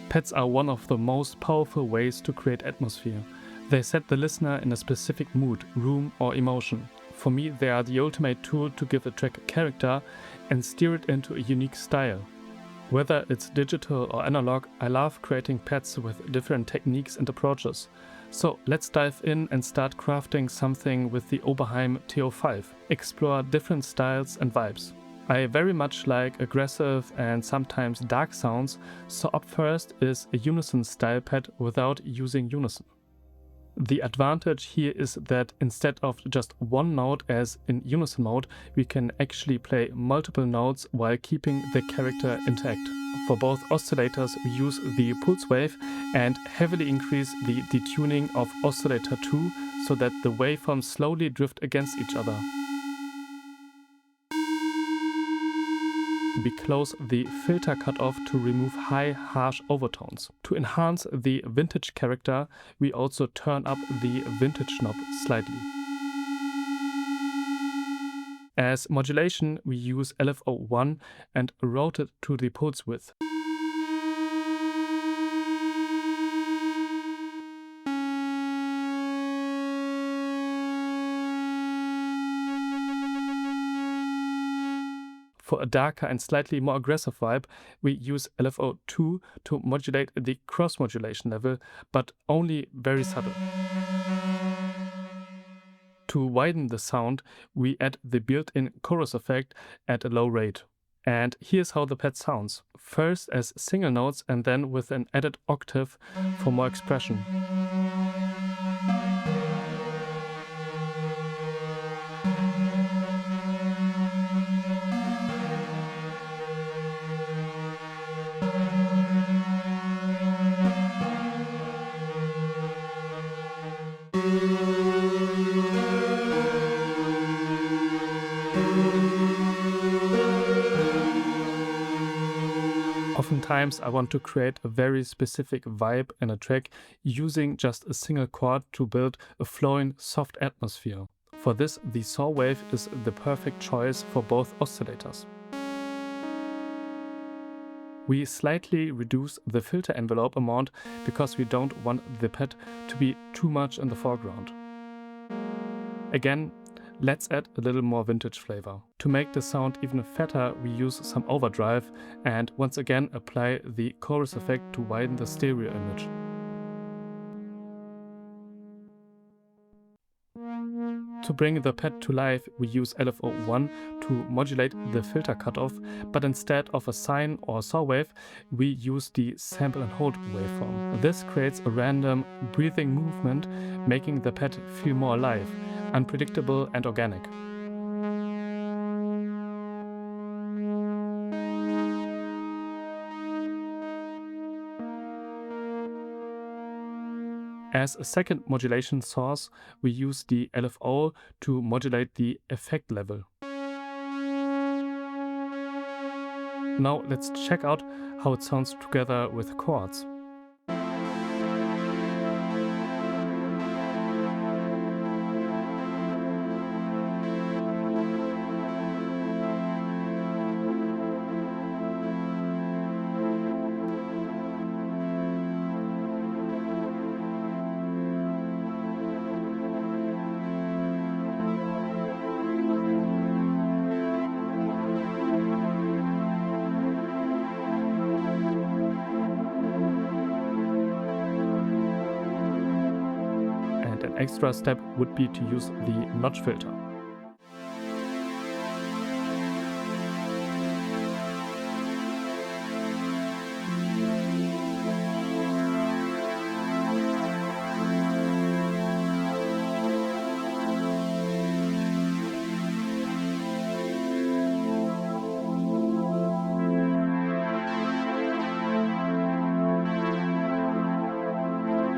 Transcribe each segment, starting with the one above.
Pads are one of the most powerful ways to create atmosphere. They set the listener in a specific mood, room, or emotion. For me, they are the ultimate tool to give a track a character and steer it into a unique style. Whether it's digital or analog, I love creating pads with different techniques and approaches. So let's dive in and start crafting something with the Oberheim TEO-5. Explore different styles and vibes. I very much like aggressive and sometimes dark sounds, so up first is a unison style pad without using unison. The advantage here is that instead of just one note as in unison mode, we can actually play multiple notes while keeping the character intact. For both oscillators we use the pulse wave and heavily increase the detuning of oscillator 2 so that the waveforms slowly drift against each other. We close the filter cutoff to remove high, harsh overtones. To enhance the vintage character, we also turn up the vintage knob slightly. As modulation, we use LFO1 and route it to the pulse width. For a darker and slightly more aggressive vibe, we use LFO2 to modulate the cross-modulation level, but only very subtle. To widen the sound, we add the built-in chorus effect at a low rate. And here's how the pad sounds. First as single notes and then with an added octave for more expression. Oftentimes I want to create a very specific vibe in a track using just a single chord to build a flowing, soft atmosphere. For this, the saw wave is the perfect choice for both oscillators. We slightly reduce the filter envelope amount because we don't want the pad to be too much in the foreground. Again, let's add a little more vintage flavor. To make the sound even fatter, we use some overdrive and once again apply the chorus effect to widen the stereo image. To bring the pad to life, we use LFO1 to modulate the filter cutoff, but instead of a sine or saw wave, we use the sample and hold waveform. This creates a random breathing movement, making the pad feel more alive, unpredictable and organic. As a second modulation source, we use the LFO to modulate the effect level. Now let's check out how it sounds together with chords. An extra step would be to use the notch filter.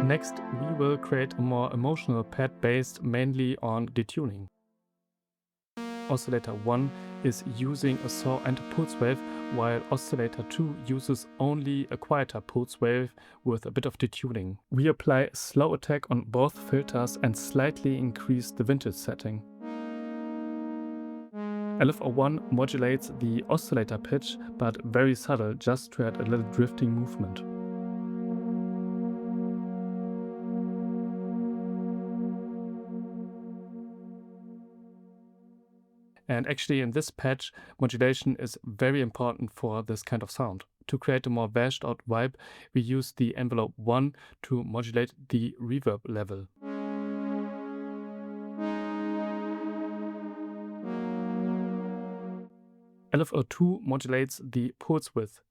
Next, we will create a more emotional pad based mainly on detuning. Oscillator 1 is using a saw and a pulse wave, while oscillator 2 uses only a quieter pulse wave with a bit of detuning. We apply a slow attack on both filters and slightly increase the vintage setting. LFO1 modulates the oscillator pitch, but very subtle, just to add a little drifting movement. And actually in this patch, modulation is very important for this kind of sound. To create a more washed out vibe, we use the envelope 1 to modulate the reverb level. LFO2 modulates the pulse width.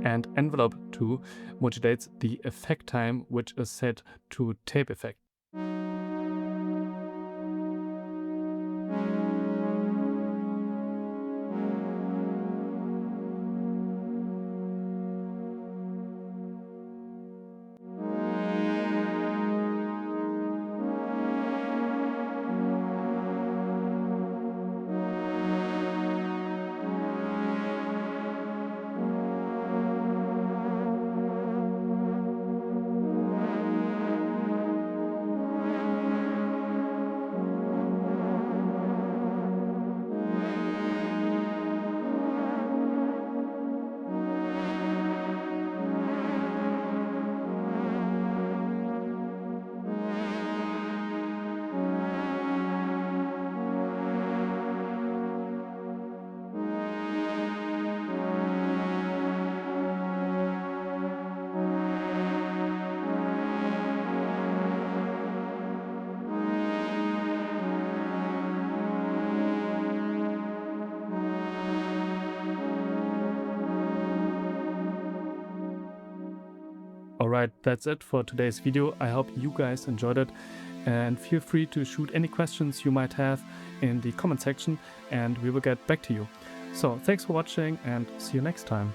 And envelope 2 modulates the effect time, which is set to tape effect. Alright, that's it for today's video. I hope you guys enjoyed it, and feel free to shoot any questions you might have in the comment section and we will get back to you. So thanks for watching and see you next time.